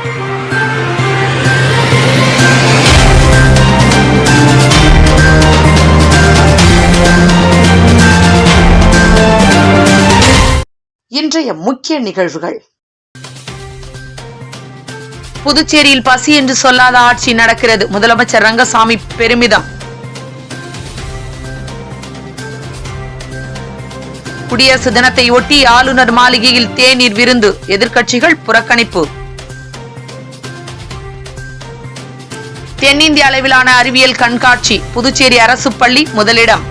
இன்றைய முக்கிய நிகழ்வுகள். புதுச்சேரியில் பசி என்று சொல்லாத ஆட்சி நடக்கிறது. முதலமைச்சர் ரங்கசாமி பெருமிதம். குடியரசு தினத்தை ஒட்டி ஆளுநர் மாளிகையில் தேநீர் விருந்து. எதிர்க்கட்சிகள் புறக்கணிப்பு. தென்னிந்திய அளவிலான அறிவியல் கண்காட்சி. புதுச்சேரி அரசு பள்ளி முதலிடம்.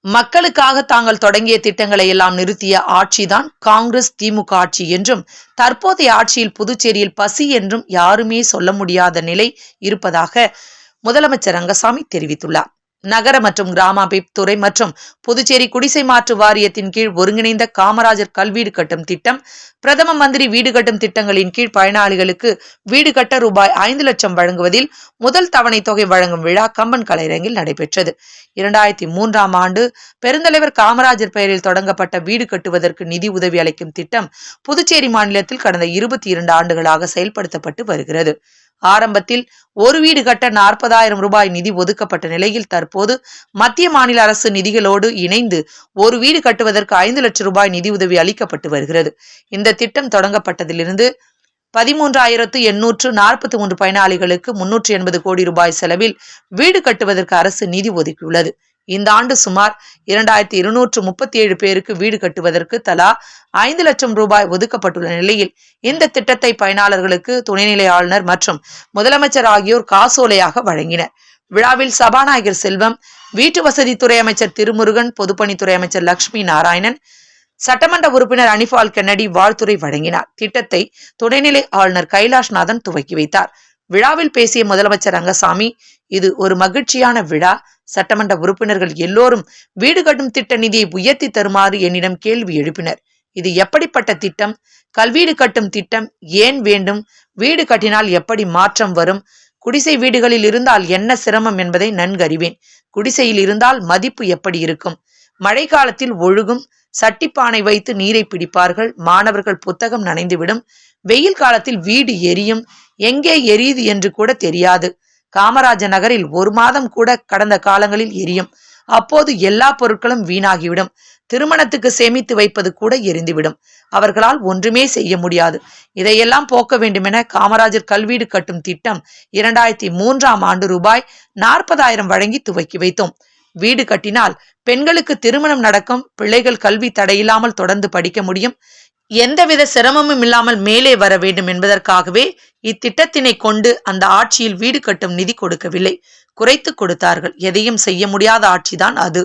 மக்களுக்காக தாங்கள் தொடங்கிய திட்டங்களை எல்லாம் நிறுத்திய ஆட்சிதான் காங்கிரஸ் திமுக ஆட்சி என்றும், தற்போதைய ஆட்சியில் புதுச்சேரியில் பசி என்றும் யாருமே சொல்ல முடியாத நிலை இருப்பதாக முதலமைச்சர் ரங்கசாமி தெரிவித்துள்ளார். நகர மற்றும் கிராமாபிவிருத்தி துறை மற்றும் புதுச்சேரி குடிசை மாற்று வாரியத்தின் கீழ் ஒருங்கிணைந்த காமராஜர் கல்வீடு கட்டும் திட்டம், பிரதம மந்திரி வீடு கட்டும் திட்டங்களின் கீழ் பயனாளிகளுக்கு வீடு கட்ட ரூபாய் 5 லட்சம் வழங்குவதில் முதல் தவணை தொகை வழங்கும் விழா கம்பன் கலையரங்கில் நடைபெற்றது. 2003ஆம் ஆண்டு பெருந்தலைவர் காமராஜர் பெயரில் தொடங்கப்பட்ட வீடு கட்டுவதற்கு நிதி உதவி அளிக்கும் திட்டம் புதுச்சேரி மாநிலத்தில் கடந்த 22 ஆண்டுகளாக செயல்படுத்தப்பட்டு வருகிறது. ஆரம்பத்தில் ஒரு வீடு கட்ட 40,000 ரூபாய் நிதி ஒதுக்கப்பட்ட நிலையில் தற்போது மத்திய மாநில அரசு நிதிகளோடு இணைந்து ஒரு வீடு கட்டுவதற்கு 5 லட்சம் ரூபாய் நிதி உதவி அளிக்கப்பட்டு வருகிறது. இந்த திட்டம் தொடங்கப்பட்டதிலிருந்து 13,843 பயனாளிகளுக்கு 380 கோடி ரூபாய் செலவில் வீடு கட்டுவதற்கு அரசு நிதி ஒதுக்கியுள்ளது. இந்த ஆண்டு சுமார் 2,237 பேருக்கு வீடு கட்டுவதற்கு தலா 5 லட்சம் ரூபாய் ஒதுக்கப்பட்டுள்ள நிலையில் இந்த திட்டத்தை பயனாளர்களுக்கு துணைநிலை ஆளுநர் மற்றும் முதலமைச்சர் ஆகியோர் காசோலையாக வழங்கினர். விழாவில் சபாநாயகர் செல்வம், வீட்டு வசதித்துறை அமைச்சர் திருமுருகன், பொதுப்பணித்துறை அமைச்சர் லட்சுமி நாராயணன், சட்டமன்ற உறுப்பினர் அனிபால் கென்னடி வாழ்த்துரை வழங்கினார். திட்டத்தை துணைநிலை ஆளுநர் கைலாஷ்நாதன் துவக்கி வைத்தார். விழாவில் பேசிய முதலமைச்சர் ரங்கசாமி, இது ஒரு மகிழ்ச்சியான விழா. சட்டமன்ற உறுப்பினர்கள் எல்லோரும் வீடு கட்டும் திட்ட நிதியை உயர்த்தி தருமாறு என்னிடம் கேள்வி எழுப்பினர். இது எப்படிப்பட்ட திட்டம்? கல்வீடு கட்டும் திட்டம் ஏன் வேண்டும்? வீடு கட்டினால் எப்படி மாற்றம் வரும்? குடிசை வீடுகளில் இருந்தால் என்ன சிரமம் என்பதை நன்கறிவேன். குடிசையில் இருந்தால் மதிப்பு எப்படி இருக்கும்? மழை காலத்தில் ஒழுகும். சட்டிப்பானை வைத்து நீரை பிடிப்பார்கள். மாணவர்கள் புத்தகம் நனைந்துவிடும். வெயில் காலத்தில் வீடு எரியும். எங்கே எரியுது என்று கூட தெரியாது. காமராஜர் நகரில் 1 மாதம் கூட கடந்த காலங்களில் எரியும். அப்போது எல்லா பொருட்களும் வீணாகிவிடும். திருமணத்துக்கு சேமித்து வைப்பது கூட எரிந்துவிடும். அவர்களால் ஒன்றுமே செய்ய முடியாது. இதையெல்லாம் போக்க வேண்டுமென காமராஜர் கல்வீடு கட்டும் திட்டம் 2003ஆம் ஆண்டு ரூபாய் 40,000 வழங்கி துவக்கி வைத்தோம். வீடு கட்டினால் பெண்களுக்கு திருமணம் நடக்கும். பிள்ளைகள் கல்வி தடையில்லாமல் தொடர்ந்து படிக்க முடியும். எந்தவித சிரமமும் இல்லாமல் மேலே வர வேண்டும் என்பதற்காகவே இத்திட்டத்தினை கொண்டு அந்த ஆட்சியில் வீடு கட்டும் நிதி கொடுக்கவில்லை, குறைத்து கொடுத்தார்கள். எதையும் செய்ய முடியாத ஆட்சிதான் அது.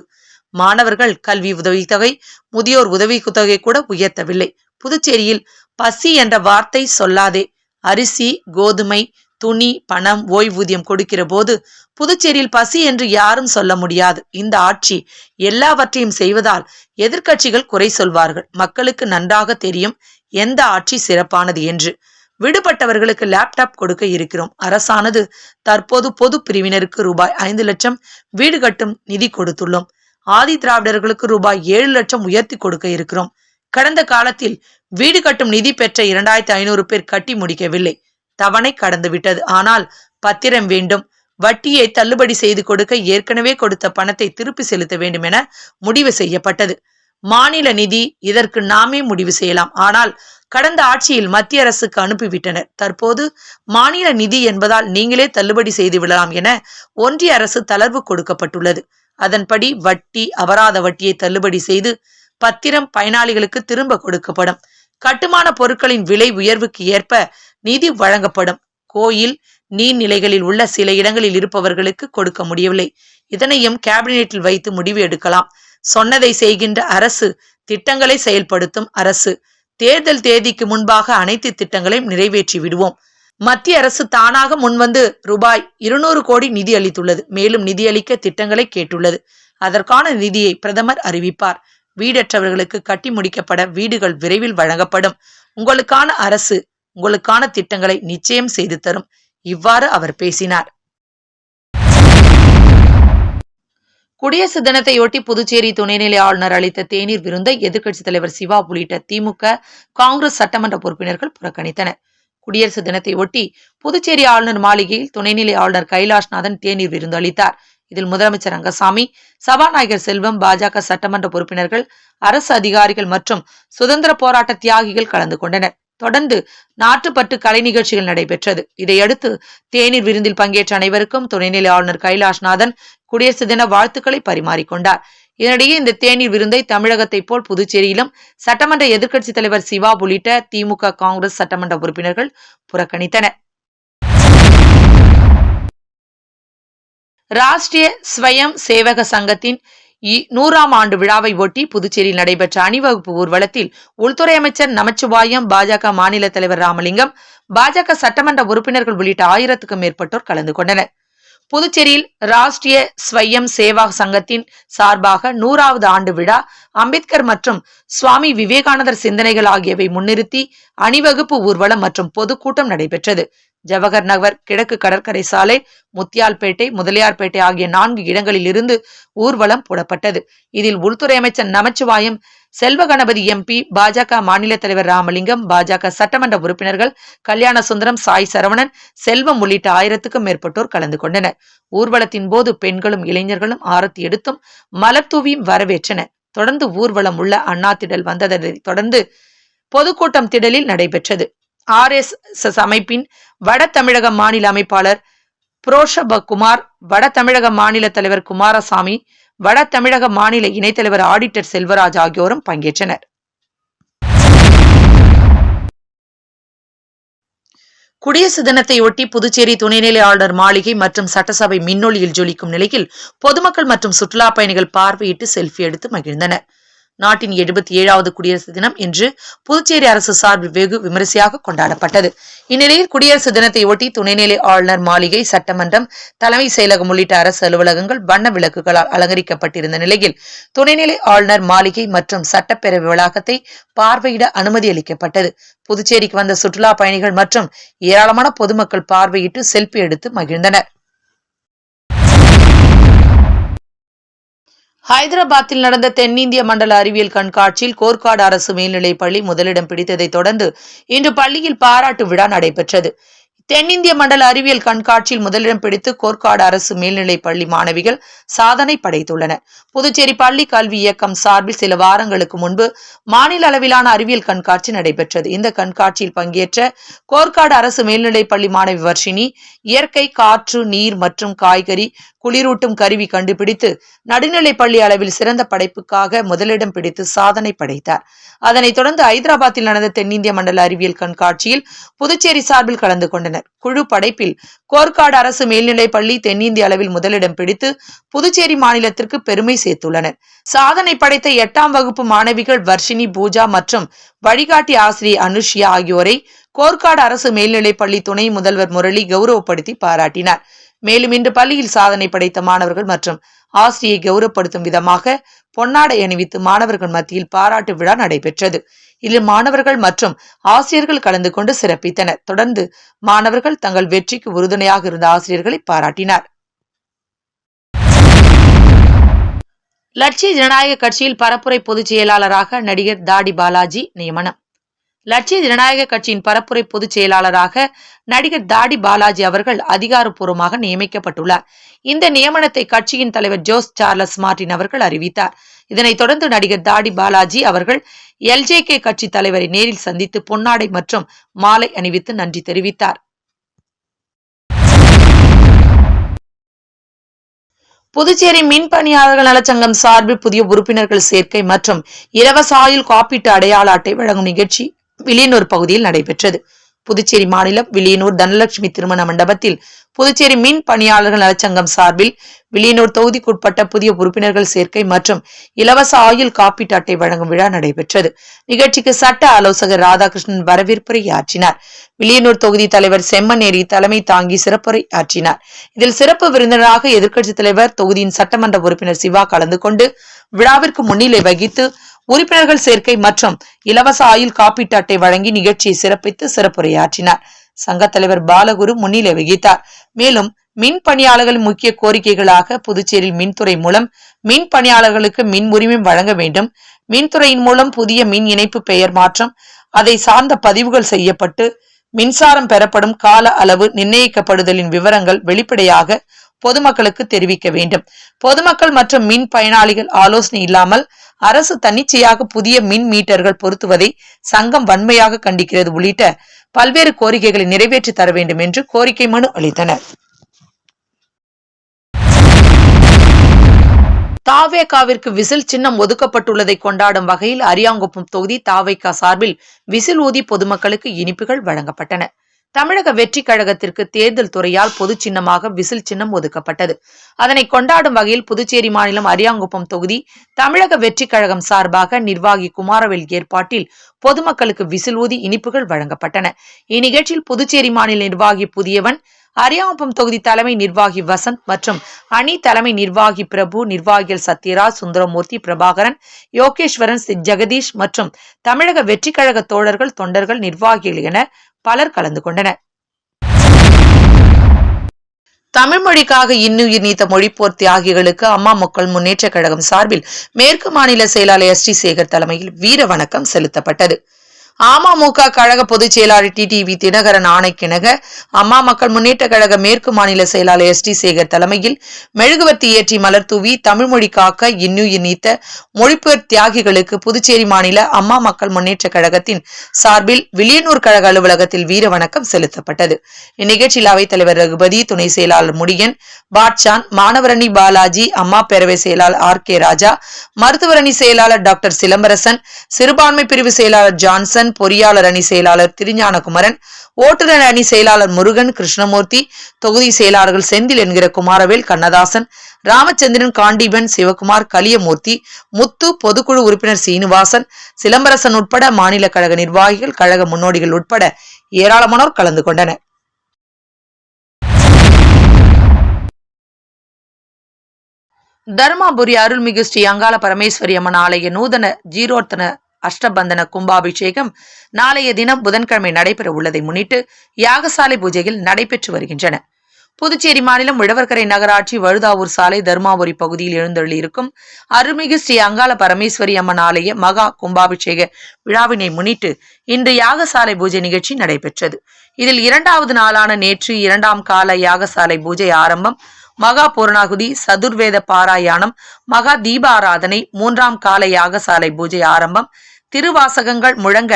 மாணவர்கள் கல்வி உதவித்தொகை, முதியோர் உதவித்தொகை கூட உயர்த்தவில்லை. புதுச்சேரியில் பசி என்ற வார்த்தை சொல்லாதே. அரிசி, கோதுமை, துணி, பணம், ஓய்வூதியம் கொடுக்கிற போது புதுச்சேரியில் பசி என்று யாரும் சொல்ல முடியாது. இந்த ஆட்சி எல்லாவற்றையும் செய்வதால் எதிர்க்கட்சிகள் குறை சொல்வார்கள். மக்களுக்கு நன்றாக தெரியும் எந்த ஆட்சி சிறப்பானது என்று. விடுபட்டவர்களுக்கு லேப்டாப் கொடுக்க இருக்கிறோம். அரசானது தற்போது பொது பிரிவினருக்கு ரூபாய் 5 லட்சம் வீடு கட்டும் நிதி கொடுத்துள்ளோம். ஆதி திராவிடர்களுக்கு ரூபாய் 7 லட்சம் உயர்த்தி கொடுக்க இருக்கிறோம். கடந்த காலத்தில் வீடு கட்டும் நிதி பெற்ற 2,500 பேர் கட்டி முடிக்கவில்லை. தவணை கடந்து விட்டது. ஆனால் பத்திரம் வேண்டும். வட்டியை தள்ளுபடி செய்து கொடுக்க ஏற்கனவே கொடுத்த பணத்தை திருப்பி செலுத்த வேண்டும் என முடிவு செய்யப்பட்டது. மாநில நிதி, இதற்கு நாமே முடிவு செய்யலாம். ஆனால் கடந்த ஆட்சியில் மத்திய அரசுக்கு அனுப்பிவிட்டனர். தற்போது மாநில நிதி என்பதால் நீங்களே தள்ளுபடி செய்து விடலாம் என ஒன்றிய அரசு தளர்வு கொடுக்கப்பட்டுள்ளது. அதன்படி வட்டி, அபராத வட்டியை தள்ளுபடி செய்து பத்திரம் பயனாளிகளுக்கு திரும்ப கொடுக்கப்படும். கட்டுமான பொருட்களின் விலை உயர்வுக்கு ஏற்ப நிதி வழங்கப்படும். கோயில், நீர்நிலைகளில் உள்ள சில இடங்களில் இருப்பவர்களுக்கு கொடுக்க முடியவில்லை. இதனையும் கேபினெட்டில் வைத்து முடிவு எடுக்கலாம். சொன்னதை செய்கின்ற அரசு, திட்டங்களை செயல்படுத்தும் அரசு. தேர்தல் தேதிக்கு முன்பாக அனைத்து திட்டங்களையும் நிறைவேற்றி விடுவோம். மத்திய அரசு தானாக முன்வந்து ரூபாய் 200 கோடி நிதி அளித்துள்ளது. மேலும் நிதி அளிக்க திட்டங்களை கேட்டுள்ளது. அதற்கான நிதியை பிரதமர் அறிவிப்பார். வீடற்றவர்களுக்கு கட்டி முடிக்கப்பட வீடுகள் விரைவில் வழங்கப்படும். உங்களுக்கான அரசு உங்களுக்கான திட்டங்களை நிச்சயம் செய்து தரும். இவ்வாறு அவர் பேசினார். குடியரசு தினத்தையொட்டி புதுச்சேரி துணைநிலை ஆளுநர் அளித்த தேநீர் விருந்தை எதிர்க்கட்சித் தலைவர் சிவா உள்ளிட்ட திமுக, காங்கிரஸ் சட்டமன்ற உறுப்பினர்கள் புறக்கணித்தனர். குடியரசு தினத்தையொட்டி புதுச்சேரி ஆளுநர் மாளிகையில் துணைநிலை ஆளுநர் கைலாஷ்நாதன் தேநீர் விருந்து அளித்தார். இதில் முதலமைச்சர் ரங்கசாமி, சபாநாயகர் செல்வம், பாஜக சட்டமன்ற உறுப்பினர்கள், அரசு அதிகாரிகள் மற்றும் சுதந்திர போராட்ட தியாகிகள் கலந்து கொண்டனர். தொடர்ந்து நாட்டுப்பற்று கலை நிகழ்ச்சிகள் நடைபெற்றது. இதையடுத்து தேநீர் விருந்தில் பங்கேற்ற அனைவருக்கும் துணைநிலை ஆளுநர் கைலாஷ்நாதன் குடியரசு தின வாழ்த்துக்களை பரிமாறிக்கொண்டார். இதனிடையே இந்த தேநீர் விருந்தை தமிழகத்தை போல் புதுச்சேரியிலும் சட்டமன்ற எதிர்க்கட்சித் தலைவர் சிவா உள்ளிட்ட திமுக, காங்கிரஸ் சட்டமன்ற உறுப்பினர்கள் புறக்கணித்தனர். ராஷ்டிரிய ஸ்வயம் சேவக சங்கத்தின் 100ஆம் ஆண்டு விழாவை ஒட்டி புதுச்சேரியில் நடைபெற்ற அணிவகுப்பு ஊர்வலத்தில் உள்துறை அமைச்சர் நமச்சிவாயம், பாஜக மாநில தலைவர் ராமலிங்கம், பாஜக சட்டமன்ற உறுப்பினர்கள் உள்ளிட்ட 1000க்கும் மேற்பட்டோர் கலந்து கொண்டனர். புதுச்சேரியில் ராஷ்டிரிய ஸ்வயம் சேவா சங்கத்தின் சார்பாக 100வது ஆண்டு விழா, அம்பேத்கர் மற்றும் சுவாமி விவேகானந்தர் சிந்தனைகள் ஆகியவை முன்னிறுத்தி அணிவகுப்பு ஊர்வலம் மற்றும் பொதுக்கூட்டம் நடைபெற்றது. ஜவஹர் நகர், கிழக்கு கடற்கரை சாலை, முத்தியால்பேட்டை, முதலியார்பேட்டை ஆகிய 4 இடங்களில் இருந்து ஊர்வலம் போடப்பட்டது. இதில் உள்துறை அமைச்சர் நமச்சிவாயம், செல்வ கணபதி எம்பி, பாஜக மாநில தலைவர் ராமலிங்கம், பாஜக சட்டமன்ற உறுப்பினர்கள் கல்யாண சுந்தரம், சாய் சரவணன், செல்வம் உள்ளிட்ட 1000க்கும் மேற்பட்டோர் கலந்து கொண்டனர். ஊர்வலத்தின் போது பெண்களும் இளைஞர்களும் ஆரத்தி எடுத்தும் மலர் தூவியும் வரவேற்றனர். தொடர்ந்து ஊர்வலம் உள்ள அண்ணா திடல் வந்ததை தொடர்ந்து பொதுக்கூட்டம் திடலில் நடைபெற்றது. RSS அமைப்பின் வட தமிழக மாநில அமைப்பாளர் புரோஷபகுமார், வட தமிழக மாநில தலைவர் குமாரசாமி, வட தமிழக மாநில இணைத்தலைவர் ஆடிட்டர் செல்வராஜ் ஆகியோரும் பங்கேற்றனர். குடியரசு தினத்தையொட்டி புதுச்சேரி துணைநிலை ஆளுநர் மாளிகை மற்றும் சட்டசபை மின்னொலியில் ஜொலிக்கும் நிலையில் பொதுமக்கள் மற்றும் சுற்றுலா பயணிகள் பார்வையிட்டு செல்ஃபி எடுத்து மகிழ்ந்தனர். நாட்டின் 77வது குடியரசு தினம் இன்று புதுச்சேரி அரசு சார்பில் வெகு விமரிசையாக கொண்டாடப்பட்டது. இந்நிலையில் குடியரசு தினத்தை ஒட்டி துணைநிலை ஆளுநர் மாளிகை, சட்டமன்றம், தலைமை செயலகம் உள்ளிட்ட அரசு அலுவலகங்கள் வண்ண விளக்குகளால் அலங்கரிக்கப்பட்டிருந்த நிலையில் துணைநிலை ஆளுநர் மாளிகை மற்றும் சட்டப்பேரவை வளாகத்தை பார்வையிட அனுமதி அளிக்கப்பட்டது. புதுச்சேரிக்கு வந்த சுற்றுலா பயணிகள் மற்றும் ஏராளமான பொதுமக்கள் பார்வையிட்டு செல்ஃபி எடுத்து மகிழ்ந்தனர். ஹைதராபாத்தில் நடந்த தென்னிந்திய மண்டல அறிவியல் கண்காட்சியில் கோர்க்காடு அரசு மேல்நிலைப்பள்ளி முதலிடம் பிடித்ததை தொடர்ந்து இன்று பள்ளியில் பாராட்டு விழா நடைபெற்றது. தென்னிந்திய மண்டல அறிவியல் கண்காட்சியில் முதலிடம் பிடித்து கோர்க்காடு அரசு மேல்நிலைப் பள்ளி மாணவிகள் சாதனை படைத்துள்ளனர். புதுச்சேரி பள்ளி கல்வி இயக்கம் சார்பில் சில வாரங்களுக்கு முன்பு மாநில அளவிலான அறிவியல் கண்காட்சி நடைபெற்றது. இந்த கண்காட்சியில் பங்கேற்ற கோர்க்காடு அரசு மேல்நிலைப் பள்ளி மாணவி வர்ஷினி இயற்கை, காற்று, நீர் மற்றும் காய்கறி குளிரூட்டும் கருவி கண்டுபிடித்து நடுநிலைப் பள்ளி அளவில் சிறந்த படைப்புக்காக முதலிடம் பிடித்து சாதனை படைத்தார். அதனைத் தொடர்ந்து ஹைதராபாத்தில் நடந்த தென்னிந்திய மண்டல அறிவியல் கண்காட்சியில் புதுச்சேரி சார்பில் கலந்து கொண்டனர். குழு படைப்பில் கோர்க்காடு அரசு மேல்நிலைப் பள்ளி தென்னிந்திய அளவில் முதலிடம் பிடித்து புதுச்சேரி மாநிலத்திற்கு பெருமை சேர்த்துள்ளனர். சாதனை படைத்த 8ஆம் வகுப்பு மாணவிகள் வர்ஷினி, பூஜா மற்றும் வழிகாட்டி ஆசிரியை அனுஷியா ஆகியோரை கோர்க்காடு அரசு மேல்நிலைப் பள்ளி துணை முதல்வர் முரளி கௌரவப்படுத்தி பாராட்டினார். மேலும் இன்று பள்ளியில் சாதனை படைத்த மாணவர்கள் மற்றும் ஆசிரியை கௌரவப்படுத்தும் விதமாக பொன்னாடை அணிவித்து மாணவர்கள் மத்தியில் பாராட்டு விழா நடைபெற்றது. இதில் மாணவர்கள் மற்றும் ஆசிரியர்கள் கலந்து கொண்டு சிறப்பித்தனர். தொடர்ந்து மாணவர்கள் தங்கள் வெற்றிக்கு உறுதுணையாக இருந்த ஆசிரியர்களை பாராட்டினார். லட்சிய ஜனநாயக கட்சியில் பரப்புரை பொதுச் செயலாளராக நடிகர் தாடி பாலாஜி நியமனம். லட்சிய ஜனநாயக கட்சியின் பரப்புரை பொதுச் செயலாளராக நடிகர் தாடி பாலாஜி அவர்கள் அதிகாரப்பூர்வமாக நியமிக்கப்பட்டுள்ளார். இந்த நியமனத்தை கட்சியின் தலைவர் ஜோஸ் சார்லஸ் மார்டின் அவர்கள் அறிவித்தார். இதனைத் தொடர்ந்து நடிகர் தாடி பாலாஜி அவர்கள் LJK கட்சி தலைவரை நேரில் சந்தித்து பொன்னாடை மற்றும் மாலை அணிவித்து நன்றி தெரிவித்தார். புதுச்சேரி மின் பணியாளர்கள் நலச்சங்கம் சார்பில் புதிய உறுப்பினர்கள் சேர்க்கை மற்றும் இலவச ஆயுள் காப்பீட்டு அடையாள அட்டை வழங்கும் நிகழ்ச்சி வில்லியனூர் பகுதியில் நடைபெற்றது. புதுச்சேரி மாநிலம் வில்லியனூர் தனலட்சுமி திருமண மண்டபத்தில் புதுச்சேரி மின் பணியாளர்கள் நலச்சங்கம் சார்பில் வில்லியனூர் தொகுதிக்குட்பட்ட புதிய உறுப்பினர்கள் சேர்க்கை மற்றும் இலவச ஆயுள் காப்பீட்டு அட்டை வழங்கும் விழா நடைபெற்றது. நிகழ்ச்சிக்கு சட்ட ஆலோசகர் ராதாகிருஷ்ணன் வரவேற்புரை ஆற்றினார். வில்லியனூர் தொகுதி தலைவர் செம்மநேரி தலைமை தாங்கி சிறப்புரை ஆற்றினார். இதில் சிறப்பு விருந்தினராக எதிர்க்கட்சித் தலைவர், தொகுதியின் சட்டமன்ற உறுப்பினர் சிவா கலந்து கொண்டு விழாவிற்கு முன்னிலை வகித்து உறுப்பினர்கள் சேர்க்கை மற்றும் இலவச ஆயுள் காப்பீட்டு அட்டை வழங்கி நிகழ்ச்சியை சிறப்பித்து சிறப்புரையாற்றினார். சங்க தலைவர் பாலகுரு முன்னிலை வகித்தார். மேலும் மின் பணியாளர்களின் முக்கிய கோரிக்கைகளாக புதுச்சேரியில் மின்துறை மூலம் மின் பணியாளர்களுக்கு மின் உரிமை வழங்க வேண்டும், மின்துறையின் மூலம் புதிய மின் இணைப்பு பெயர் மாற்றம், அதை சார்ந்த பதிவுகள் செய்யப்பட்டு மின்சாரம் பெறப்படும் கால அளவு நிர்ணயிக்கப்படுதலின் விவரங்கள் வெளிப்படையாக பொதுமக்களுக்கு தெரிவிக்க வேண்டும். பொதுமக்கள் மற்றும் மின் பயனாளிகள் ஆலோசனை இல்லாமல் அரசு தன்னிச்சையாக புதிய மின் மீட்டர்கள் பொருத்துவதை சங்கம் வன்மையாக கண்டிக்கிறது உள்ளிட்ட பல்வேறு கோரிக்கைகளை நிறைவேற்றி தர வேண்டும் என்று கோரிக்கை மனு அளித்தனர். தாவேகாவிற்கு விசில் சின்னம் ஒதுக்கப்பட்டுள்ளதை கொண்டாடும் வகையில் அரியாங்குப்பம் தொகுதி தாவேகா சார்பில் விசில் ஊதி பொதுமக்களுக்கு இனிப்புகள் வழங்கப்பட்டன. தமிழக வெற்றி கழகத்திற்கு தேர்தல் துறையால் பொது சின்னமாக விசில் சின்னம் ஒதுக்கப்பட்டது. அதனை கொண்டாடும் வகையில் புதுச்சேரி மாநிலம் அரியாங்குப்பம் தொகுதி தமிழக வெற்றி கழகம் சார்பாக நிர்வாகி குமாரவேல் ஏற்பாட்டில் பொதுமக்களுக்கு விசில் ஊதி இனிப்புகள் வழங்கப்பட்டன. இந்நிகழ்ச்சியில் புதுச்சேரி மாநில நிர்வாகி புதியவன், அரியாங்குப்பம் தொகுதி தலைமை நிர்வாகி வசந்த் மற்றும் அணி தலைமை நிர்வாகி பிரபு, நிர்வாகிகள் சத்யராஜ், சுந்தரமூர்த்தி, பிரபாகரன், யோகேஸ்வரன், ஜெகதீஷ் மற்றும் தமிழக வெற்றி கழக தோழர்கள், தொண்டர்கள், நிர்வாகிகள் என பலர் கலந்து கொண்டனர். தமிழ் மொழிக்காக இன்னுயிர் நீத்த மொழிப்போர் தியாகிகளுக்கு அம்மா மக்கள் முன்னேற்ற கழகம் சார்பில் மேற்கு மாநில செயலாளர் எஸ் டி சேகர் தலைமையில் வீர வணக்கம் செலுத்தப்பட்டது. அமமுக கழக பொதுச் செயலாளர் டிடிவி தினகரன் ஆணைக்கிணங்க அம்மா மக்கள் முன்னேற்ற கழக மேற்கு மாநில செயலாளர் எஸ் டி சேகர் தலைமையில் மெழுகுவர்த்தி ஏற்றி மலர் தூவி தமிழ் மொழி காக்க இன்னுயிர் நீத்த மொழிப்போர் தியாகிகளுக்கு புதுச்சேரி மாநில அம்மா மக்கள் முன்னேற்ற கழகத்தின் சார்பில் வில்லியனூர் கழக அலுவலகத்தில் வீர வணக்கம் செலுத்தப்பட்டது. இந்நிகழ்ச்சியில் அவைத்தலைவர் ரகுபதி, துணை செயலாளர் முடியன், பாட்சான், மாணவரணி பாலாஜி, அம்மா பேரவை செயலாளர் ஆர் கே ராஜா, மருத்துவரணி செயலாளர் டாக்டர் சிலம்பரசன், சிறுபான்மை பிரிவு செயலாளர் ஜான்சன், பொறியாளர் அணி செயலாளர் திருஞானகுமரன், ஓட்டுநர் அணி செயலாளர் முருகன், கிருஷ்ணமூர்த்தி, தொகுதி செயலாளர்கள் செந்தில் என்கிற குமாரவேல், கண்ணதாசன், ராமச்சந்திரன், காண்டீபன், சிவகுமார், கலியமூர்த்தி, முத்து, பொதுக்குழு உறுப்பினர் சீனிவாசன், சிலம்பரசன் உட்பட மாநில கழக நிர்வாகிகள், கழக முன்னோடிகள் உட்பட ஏராளமானோர் கலந்து கொண்டனர். தருமபுரி அருள்மிகு ஸ்ரீ அங்காள பரமேஸ்வரி அம்மன் ஆலய நூதன ஜீரோத்தன அஷ்டபந்தன கும்பாபிஷேகம் நாளைய தினம் புதன்கிழமை நடைபெற உள்ளதை முன்னிட்டு யாகசாலை பூஜைகள் நடைபெற்று வருகின்றன. புதுச்சேரி மாநிலம் உழவர்கரை நகராட்சி வழுதாவூர் சாலை தருமாபுரி பகுதியில் எழுந்தருளியிருக்கும் அருள்மிகு ஸ்ரீ அங்காள பரமேஸ்வரி அம்மன் ஆலய மகா கும்பாபிஷேக விழாவினை முன்னிட்டு இன்று யாகசாலை பூஜை நிகழ்ச்சி நடைபெற்றது. இதில் இரண்டாவது நாளான நேற்று இரண்டாம் கால யாகசாலை பூஜை ஆரம்பம், மகா பூர்ணாகுதி, சதுர்வேத பாராயணம், மகா தீபாராதனை, மூன்றாம் கால யாகசாலை பூஜை ஆரம்பம், திருவாசகங்கள் முழங்க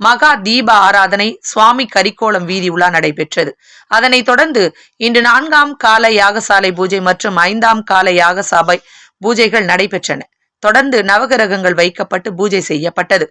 மகா தீப ஆராதனை, சுவாமி கரிக்கோளம் வீதி உலா நடைபெற்றது. அதனைத் தொடர்ந்து இன்று நான்காம் கால யாகசாலை பூஜை மற்றும் ஐந்தாம் கால யாகசபை பூஜைகள் நடைபெற்றன. தொடர்ந்து நவகிரகங்கள் வைக்கப்பட்டு பூஜை செய்யப்பட்டது.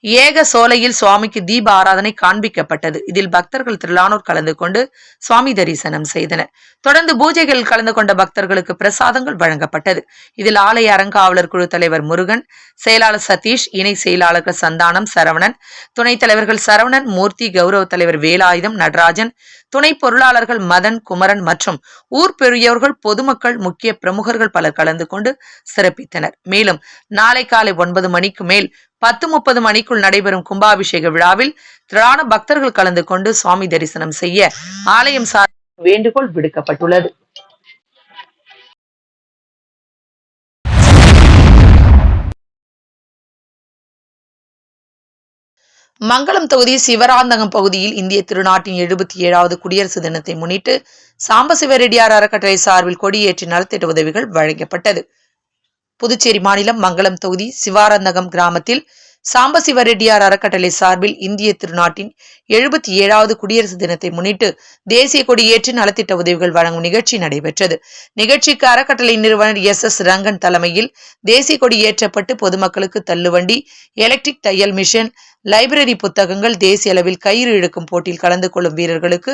ஏக சோலையில் சுவாமிக்கு தீப ஆராதனை காண்பிக்கப்பட்டது. இதில் பக்தர்கள் திரளானோர் கலந்து கொண்டு சுவாமி தரிசனம் செய்தனர். தொடர்ந்து பூஜைகள் கலந்து கொண்ட பக்தர்களுக்கு பிரசாதங்கள் வழங்கப்பட்டது. இதில் ஆலய அறங்காவலர் குழு தலைவர் முருகன், செயலாளர் சதீஷ், இணை செயலாளர்கள் சந்தானம், சரவணன், துணைத் தலைவர்கள் சரவணன், மூர்த்தி, கௌரவ தலைவர் வேலாயுதம், நடராஜன், துணை பொருளாளர்கள் மதன், குமரன் மற்றும் ஊர் பெரியவர்கள், பொதுமக்கள், முக்கிய பிரமுகர்கள் பலர் கலந்து கொண்டு சிறப்பித்தனர். மேலும் நாளை காலை 9 மணிக்கு மேல் 10:30 மணிக்குள் நடைபெறும் கும்பாபிஷேக விழாவில் திரளான பக்தர்கள் கலந்து கொண்டு சுவாமி தரிசனம் செய்ய ஆலயம் சார்பில் வேண்டுகோள் விடுக்கப்பட்டுள்ளது. மங்களம் தொகுதி சிவராந்தகம் பகுதியில் இந்திய திருநாட்டின் 77வது குடியரசு தினத்தை முன்னிட்டு சாம்பசிவரெட்டியார் அறக்கட்டளை சார்பில் கொடியேற்றி நலத்திட்ட உதவிகள் வழங்கப்பட்டது. புதுச்சேரி மாநிலம் மங்களம் தொகுதி சிவாரந்தகம் கிராமத்தில் சாம்பசிவரெட்டியார் அறக்கட்டளை சார்பில் இந்திய திருநாட்டின் 77வது குடியரசு தினத்தை முன்னிட்டு தேசிய கொடியேற்றி நலத்திட்ட உதவிகள் வழங்கும் நிகழ்ச்சி நடைபெற்றது. நிகழ்ச்சிக்கு அறக்கட்டளை நிறுவனர் எஸ் ரங்கன் தலைமையில் தேசிய கொடி ஏற்றப்பட்டு பொதுமக்களுக்கு தள்ளுவண்டி, எலக்ட்ரிக் தையல் மிஷின், லைப்ரரி புத்தகங்கள், தேசிய அளவில் கயிறு இழுக்கும் போட்டியில் கலந்து கொள்ளும் வீரர்களுக்கு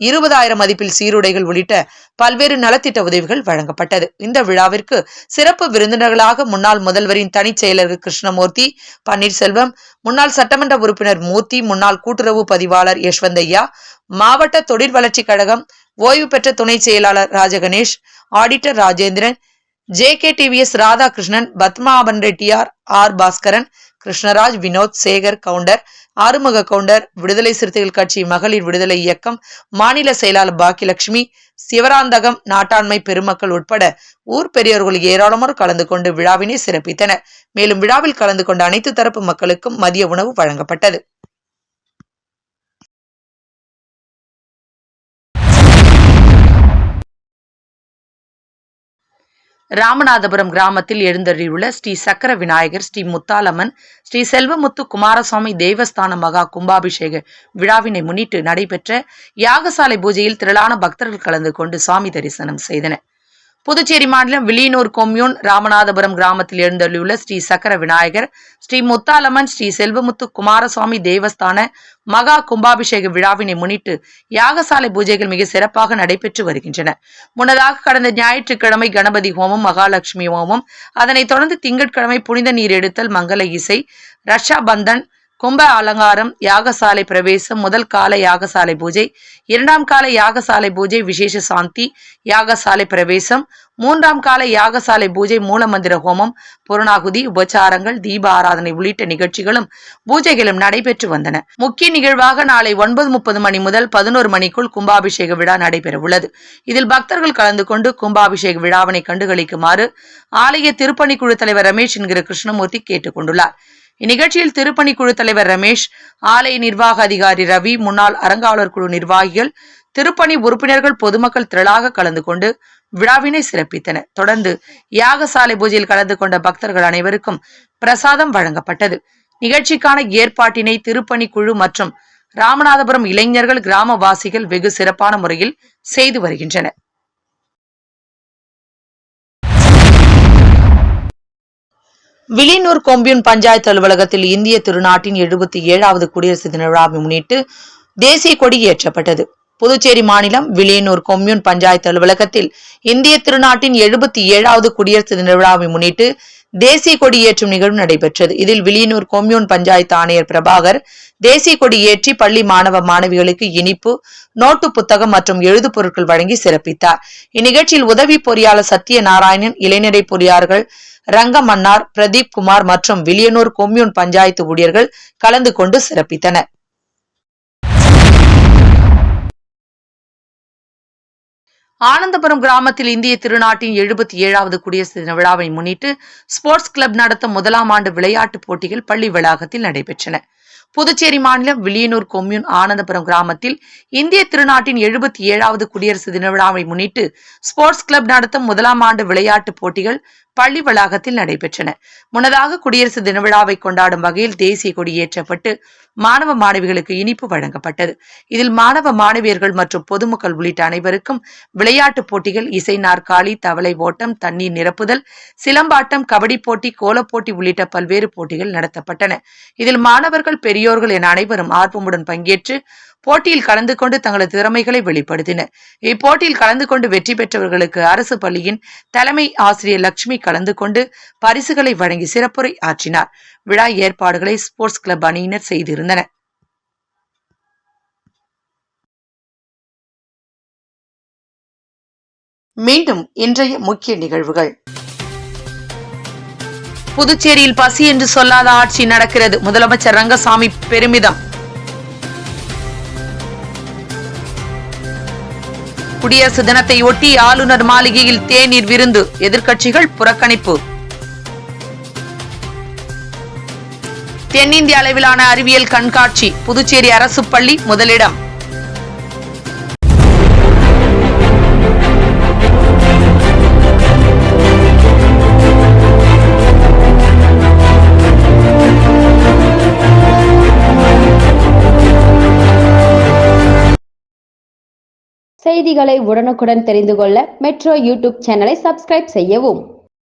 20,000 மதிப்பில் சீருடைகள் உள்ளிட்ட பல்வேறு நலத்திட்ட உதவிகள் வழங்கப்பட்டது. இந்த விழாவிற்கு சிறப்பு விருந்தினர்களாக முன்னாள் முதல்வரின் தனிச் செயலர் கிருஷ்ணமூர்த்தி, பன்னீர்செல்வம், முன்னாள் சட்டமன்ற உறுப்பினர் மூர்த்தி, முன்னாள் கூட்டுறவு பதிவாளர் யஷ்வந்தையா, மாவட்ட தொழில் வளர்ச்சி கழகம் ஓய்வு பெற்ற துணை செயலாளர் Rajaganesh, auditor Rajendran, JKTVS Radhakrishnan, Padmaban Reddiar, R Baskaran, Krishnaraj, Vinoth, Sekar Gounder, Arumuga Gounder, Viduthalai Chiruthaigal கட்சி மகளிர் விடுதலை இயக்கம் மாநில செயலாளர் பாக்கியலட்சுமி, சிவராந்தகம், நாட்டாண்மை பெருமக்கள் உட்பட ஊர் பெரியோர்கள் ஏராளமானோர் கலந்து கொண்டு விழாவினை சிறப்பித்தனர். மேலும் விழாவில் கலந்து கொண்ட அனைத்து தரப்பு மக்களுக்கும் மதிய உணவு வழங்கப்பட்டது. ராமநாதபுரம் கிராமத்தில் எழுந்தருளியுள்ள ஸ்ரீ சக்கர விநாயகர், ஸ்ரீ முத்தாலம்மன், ஸ்ரீ செல்வமுத்து குமாரசுவாமி தேவஸ்தான மகா கும்பாபிஷேக விழாவினை முன்னிட்டு நடைபெற்ற யாகசாலை பூஜையில் திரளான பக்தர்கள் கலந்து கொண்டு சுவாமி தரிசனம் செய்தனர். புதுச்சேரி மாநிலம் வில்லியனூர் கொம்யூன் ராமநாதபுரம் கிராமத்தில் எழுந்தருளியுள்ள ஸ்ரீ சக்கர விநாயகர், ஸ்ரீ முத்தாலம்மன், ஸ்ரீ செல்வமுத்து குமாரசுவாமி தேவஸ்தான மகா கும்பாபிஷேக விழாவினை முன்னிட்டு யாகசாலை பூஜைகள் மிக சிறப்பாக நடைபெற்று வருகின்றன. முன்னதாக கடந்த ஞாயிற்றுக்கிழமை கணபதி ஹோமம், மகாலட்சுமி ஹோமம், அதனைத் தொடர்ந்து திங்கட்கிழமை புனித நீர் எடுத்தல், மங்கள இசை, ரஷா பந்தன், கும்ப அலங்காரம், யாகசாலை பிரவேசம், முதல் கால யாகசாலை பூஜை, இரண்டாம் கால யாகசாலை பூஜை, விசேஷ சாந்தி யாகசாலை பிரவேசம், மூன்றாம் கால யாகசாலை பூஜை, மூலமந்திர ஹோமம், புரணாகுதி, உபச்சாரங்கள், தீப ஆராதனை உள்ளிட்ட நிகழ்ச்சிகளும் பூஜைகளும் நடைபெற்று வந்தன. முக்கிய நிகழ்வாக நாளை 9:30 மணி முதல் 11 மணிக்குள் கும்பாபிஷேக விழா நடைபெற உள்ளது. இதில் பக்தர்கள் கலந்து கொண்டு கும்பாபிஷேக விழாவினை கண்டுகளிக்குமாறு ஆலய திருப்பணிக்குழு தலைவர் ரமேஷ் என்கிற கிருஷ்ணமூர்த்தி கேட்டுக் கொண்டுள்ளார். இந்நிகழ்ச்சியில் திருப்பணிக்குழு தலைவர் ரமேஷ், ஆலய நிர்வாக அதிகாரி ரவி, முன்னாள் அறங்காவலர் குழு நிர்வாகிகள், திருப்பணி உறுப்பினர்கள், பொதுமக்கள் திரளாக கலந்து கொண்டு விழாவினை சிறப்பித்தனர். தொடர்ந்து யாகசாலை பூஜையில் கலந்து கொண்ட பக்தர்கள் அனைவருக்கும் பிரசாதம் வழங்கப்பட்டது. நிகழ்ச்சிக்கான ஏற்பாட்டினை திருப்பணி குழு மற்றும் ராமநாதபுரம் இளைஞர்கள், கிராமவாசிகள் வெகு சிறப்பான முறையில் செய்து வருகின்றனர். வில்லியனூர் கொம்யூன் பஞ்சாயத்து அலுவலகத்தில் இந்திய திருநாட்டின் 77வது குடியரசு தின விழாவை முன்னிட்டு தேசிய கொடி ஏற்றப்பட்டது. புதுச்சேரி மாநிலம் வில்லியனூர் கொம்யூன் பஞ்சாயத்து அலுவலகத்தில் இந்திய திருநாட்டின் 77வது குடியரசு தின விழாவை முன்னிட்டு தேசிய கொடி ஏற்றும் நிகழ்வு நடைபெற்றது. இதில் வில்லியனூர் கொம்யூன் பஞ்சாயத்து ஆணையர் பிரபாகர் தேசிய கொடி ஏற்றி பள்ளி மாணவ மாணவிகளுக்கு இனிப்பு, நோட்டு புத்தகம் மற்றும் எழுது பொருட்கள் வழங்கி சிறப்பித்தார். இந்நிகழ்ச்சியில் உதவி பொறியாளர் சத்யநாராயணன், இளைஞரை பொறியாளர்கள் ரங்கமன்னார், பிரதீப் குமார் மற்றும் வில்லியனூர் கொம்யூன் பஞ்சாயத்து ஊழியர்கள் கலந்து கொண்டு சிறப்பித்தனர். ஆனந்தபுரம் கிராமத்தில் இந்திய திருநாட்டின் 77வது குடியரசு தின விழாவை முன்னிட்டு ஸ்போர்ட்ஸ் கிளப் நடத்தும் முதலாம் ஆண்டு விளையாட்டுப் போட்டிகள் பள்ளி வளாகத்தில் நடைபெற்றன. புதுச்சேரி மாநிலம் வில்லியனூர் கொம்யூன் ஆனந்தபுரம் கிராமத்தில் இந்திய திருநாட்டின் 77வது குடியரசு தின விழாவை முன்னிட்டு ஸ்போர்ட்ஸ் கிளப் நடத்தும் முதலாம் ஆண்டு விளையாட்டுப் போட்டிகள் பள்ளி வளாகத்தில் நடைபெற்றன. முன்னதாக குடியரசு தின விழாவை கொண்டாடும் வகையில் தேசிய கொடி ஏற்றப்பட்டு மாணவ மாணவிகளுக்கு இனிப்பு வழங்கப்பட்டது. இதில் மாணவ மாணவியர்கள் மற்றும் பொதுமக்கள் உள்ளிட்ட அனைவருக்கும் விளையாட்டுப் போட்டிகள், இசை நாற்காலி, தவளை ஓட்டம், தண்ணீர் நிரப்புதல், சிலம்பாட்டம், கபடி போட்டி, கோலப்போட்டி உள்ளிட்ட பல்வேறு போட்டிகள் நடத்தப்பட்டன. இதில் மாணவர்கள், பெரியோர்கள் என அனைவரும் ஆர்வமுடன் பங்கேற்று போட்டியில் கலந்து கொண்டு தங்களது திறமைகளை வெளிப்படுத்தினர். இப்போட்டியில் கலந்து கொண்டு வெற்றி பெற்றவர்களுக்கு அரசு பள்ளியின் தலைமை ஆசிரியர் லட்சுமி கலந்து கொண்டு பரிசுகளை வழங்கி சிறப்புரை ஆற்றினார். விழா ஏற்பாடுகளை ஸ்போர்ட்ஸ் கிளப் அணியினர் செய்திருந்தனர். மீண்டும் இன்றைய முக்கிய நிகழ்வுகள். புதுச்சேரியில் பசி என்று சொல்லாத ஆட்சி நடக்கிறது, முதலமைச்சர் ரங்கசாமி பெருமிதம். குடியரசு தினத்தை ஒட்டி ஆளுநர் மாளிகையில் தேநீர் விருந்து, எதிர்க்கட்சிகள் புறக்கணிப்பு. தென்னிந்திய அளவிலான அறிவியல் கண்காட்சி, புதுச்சேரி அரசு பள்ளி முதலிடம். செய்திகளை உடனுக்குடன் தெரிந்து கொள்ள மெட்ரோ யூடியூப் சேனலை சப்ஸ்கிரைப் செய்யவும்.